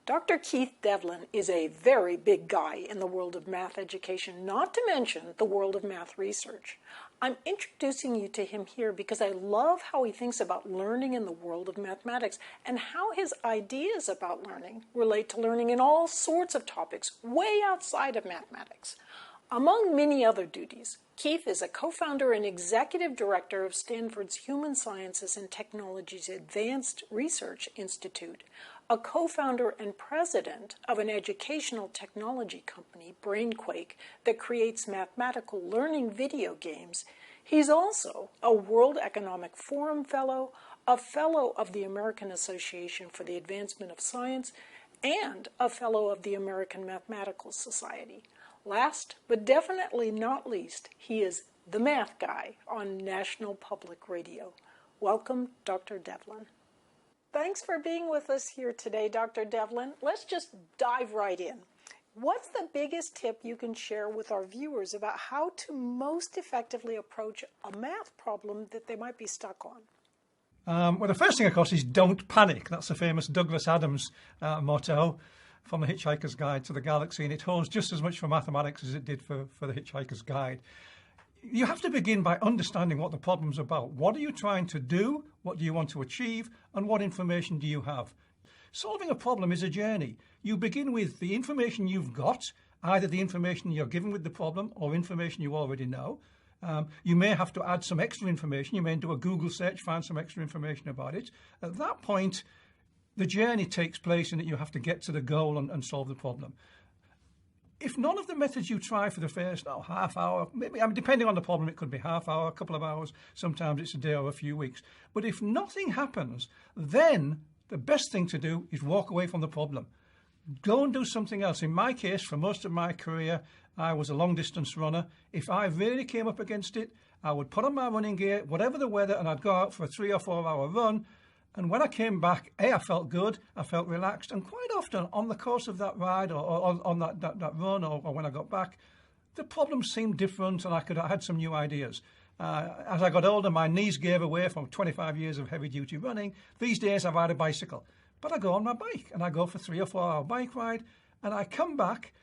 Dr. Keith Devlin is a very big guy in the world of math education, not to mention the world of math research. I'm introducing you to him here because I love how he thinks about learning in the world of mathematics and how his ideas about learning relate to learning in all sorts of topics way outside of mathematics. Among many other duties, Keith is a co-founder and executive director of Stanford's Human Sciences and Technologies Advanced Research Institute, a co-founder and president of an educational technology company, Brainquake, that creates mathematical learning video games. He's also a World Economic Forum Fellow, a Fellow of the American Association for the Advancement of Science, and a Fellow of the American Mathematical Society. Last, but definitely not least, he is the math guy on National Public Radio. Welcome, Dr. Devlin. Thanks for being with us here today, Dr. Devlin. Let's just dive right in. What's the biggest tip you can share with our viewers about how to most effectively approach a math problem that they might be stuck on? Well, the first thing, of course, is don't panic. That's the famous Douglas Adams motto from The Hitchhiker's Guide to the Galaxy, and it holds just as much for mathematics as it did for The Hitchhiker's Guide. You have to begin by understanding what the problem's about. What are you trying to do? What do you want to achieve? And what information do you have? Solving a problem is a journey. You begin with the information you've got, either the information you're given with the problem or information you already know. You may have to add some extra information. You may do a Google search, find some extra information about it. At that point, the journey takes place in that you have to get to the goal and solve the problem. If none of the methods you try for the first half hour, maybe, depending on the problem, it could be half hour, a couple of hours, sometimes it's a day or a few weeks. But if nothing happens, then the best thing to do is walk away from the problem. Go and do something else. In my case, for most of my career, I was a long distance runner. If I really came up against it, I would put on my running gear, whatever the weather, and I'd go out for a 3 or 4 hour run. And when I came back, I felt good, I felt relaxed, and quite often on the course of that ride or on that run or when I got back, the problem seemed different and I had some new ideas. As I got older, my knees gave away from 25 years of heavy-duty running. These days I ride a bicycle, but I go on my bike and I go for 3 or 4 hour bike ride and I come back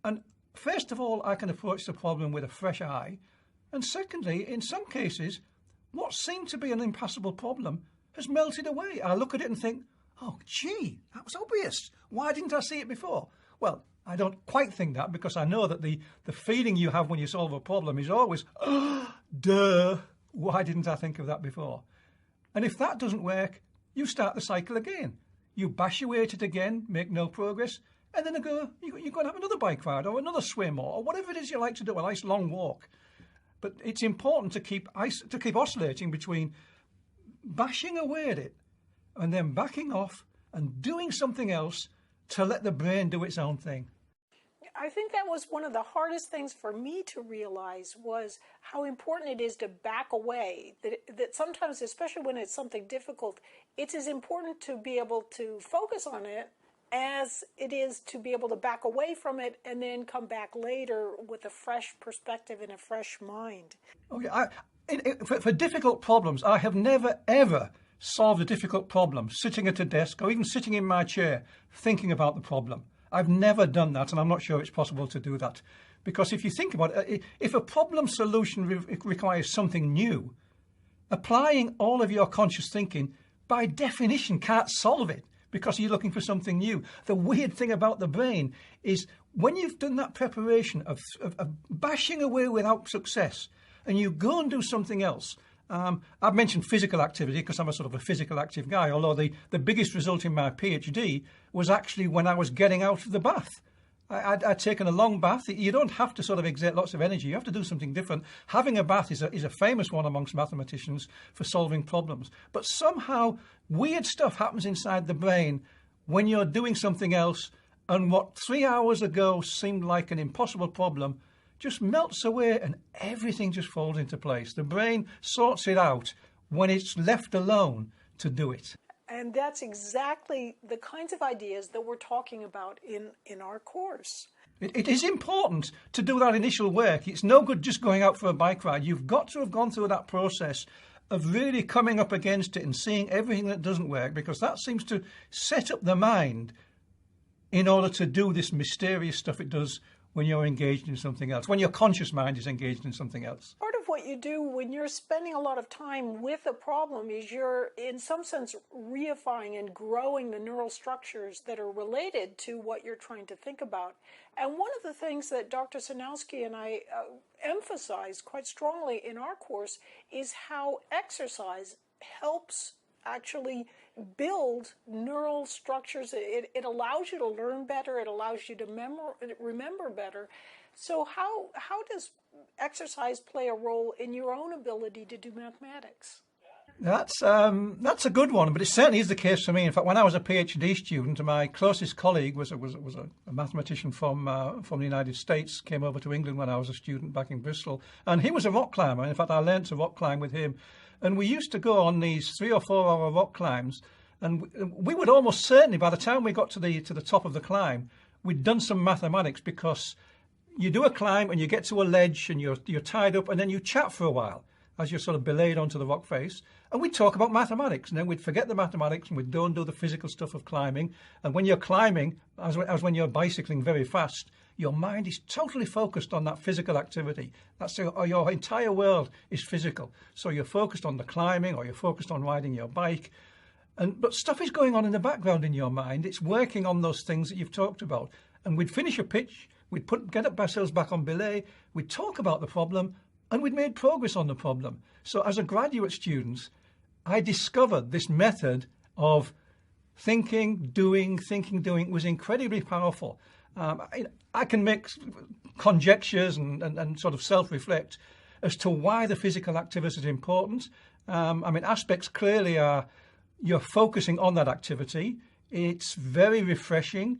and first of all, I can approach the problem with a fresh eye. And secondly, in some cases, what seemed to be an impassable problem has melted away. I look at it and think, oh, gee, that was obvious. Why didn't I see it before? Well, I don't quite think that because I know that the feeling you have when you solve a problem is always, oh, duh, why didn't I think of that before? And if that doesn't work, you start the cycle again. You bash away at it again, make no progress, and then you go and have another bike ride or another swim or whatever it is you like to do, a nice long walk. But it's important to keep oscillating between bashing away at it and then backing off and doing something else to let the brain do its own thing. I think that was one of the hardest things for me to realize was how important it is to back away. That sometimes, especially when it's something difficult, it's as important to be able to focus on it as it is to be able to back away from it and then come back later with a fresh perspective and a fresh mind. Okay, for difficult problems, I have never, ever solved a difficult problem sitting at a desk or even sitting in my chair thinking about the problem. I've never done that, and I'm not sure it's possible to do that. Because if you think about it, if a problem solution requires something new, applying all of your conscious thinking by definition can't solve it because you're looking for something new. The weird thing about the brain is when you've done that preparation of bashing away without success, and you go and do something else. I've mentioned physical activity because I'm a sort of a physical active guy, although the biggest result in my PhD was actually when I was getting out of the bath. I'd taken a long bath. You don't have to sort of exert lots of energy. You have to do something different. Having a bath is a famous one amongst mathematicians for solving problems. But somehow weird stuff happens inside the brain when you're doing something else, and what 3 hours ago seemed like an impossible problem just melts away and everything just falls into place. The brain sorts it out when it's left alone to do it. And that's exactly the kinds of ideas that we're talking about in our course. It is important to do that initial work. It's no good just going out for a bike ride. You've got to have gone through that process of really coming up against it and seeing everything that doesn't work, because that seems to set up the mind in order to do this mysterious stuff it does when you're engaged in something else, when your conscious mind is engaged in something else. Part of what you do when you're spending a lot of time with a problem is you're, in some sense, reifying and growing the neural structures that are related to what you're trying to think about. And one of the things that Dr. Sanowski and I emphasize quite strongly in our course is how exercise helps actually build neural structures. It allows you to learn better. It allows you to remember better. So how does exercise play a role in your own ability to do mathematics? That's a good one, but it certainly is the case for me. In fact, when I was a PhD student, my closest colleague was a mathematician from the United States, came over to England when I was a student back in Bristol, and he was a rock climber. In fact, I learned to rock climb with him. And we used to go on these 3 or 4 hour rock climbs, and we would almost certainly, by the time we got to the top of the climb, we'd done some mathematics, because you do a climb and you get to a ledge and you're tied up, and then you chat for a while as you're sort of belayed onto the rock face, and we'd talk about mathematics, and then we'd forget the mathematics and we'd go and do the physical stuff of climbing. And when you're climbing, as when you're bicycling very fast, your mind is totally focused on that physical activity. That's your entire world is physical. So you're focused on the climbing, or you're focused on riding your bike. But stuff is going on in the background in your mind. It's working on those things that you've talked about. And we'd finish a pitch, we'd get up ourselves back on belay, we'd talk about the problem, and we'd made progress on the problem. So as a graduate student, I discovered this method of thinking, doing. It was incredibly powerful. I can make conjectures and sort of self-reflect as to why the physical activity is important. Aspects clearly are you're focusing on that activity. It's very refreshing.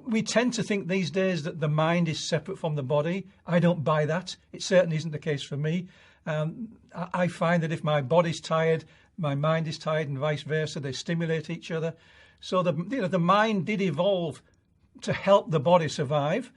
We tend to think these days that the mind is separate from the body. I don't buy that. It certainly isn't the case for me. I find that if my body's tired, my mind is tired, and vice versa. They stimulate each other. So the mind did evolve to help the body survive,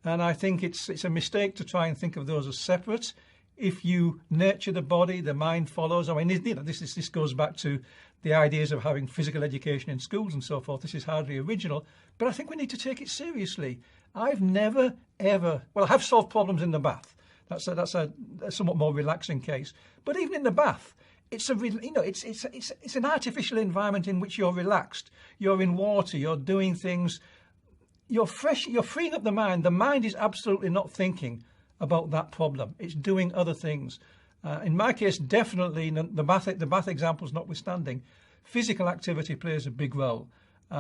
and I think it's a mistake to try and think of those as separate. If you nurture the body, the mind follows. This goes back to the ideas of having physical education in schools and so forth. This is hardly original, but I think we need to take it seriously. I've never ever I have solved problems in the bath. That's a somewhat more relaxing case. But even in the bath, it's an artificial environment in which you're relaxed. You're in water. You're doing things. You're fresh. You're freeing up the mind. The mind is absolutely not thinking about that problem. It's doing other things. In my case, definitely the bath examples notwithstanding, physical activity plays a big role.